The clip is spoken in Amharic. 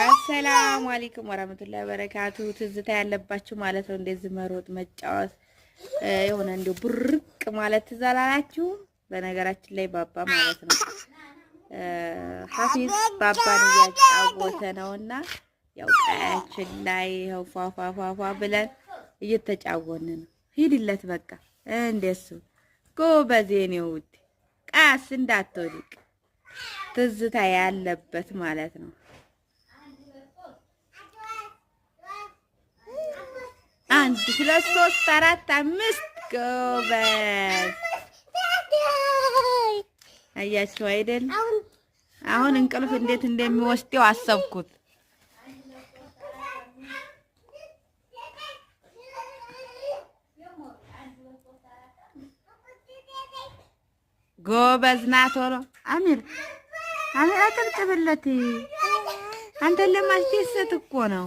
አሰላሙ አለይኩም ወራህመቱላሂ ወበረካቱ። ትዝታ ያለባችሁ ማለት ነው። እንደዚህ መሮጥ መጫወት የሆነ እንደው ብርቅ ማለት ትዛላላችሁ። በነገራችን ላይ ባባ ማለት ነው ሐፊዝ ባባን እያጫወተ ነውና ያው ቀያችን ላይ ያው ፏፏፏፏ ብለን እየተጫወትን ነው። ሂድለት በቃ እንደሱ ጎበዝ የኔ ውድ ቃስ እንዳትወድቅ ትዝታ ያለበት ማለት ነው። 1 2 3 4 5 ጎበዝ አያችሁ አይደል? አሁን እንቅልፍ እንዴት እንደሚወስደው አሰብኩት። ጎበዝ ና ቶሎ አሚር አቀብቅብለት። አንተን ለማስደሰት እኮ ነው።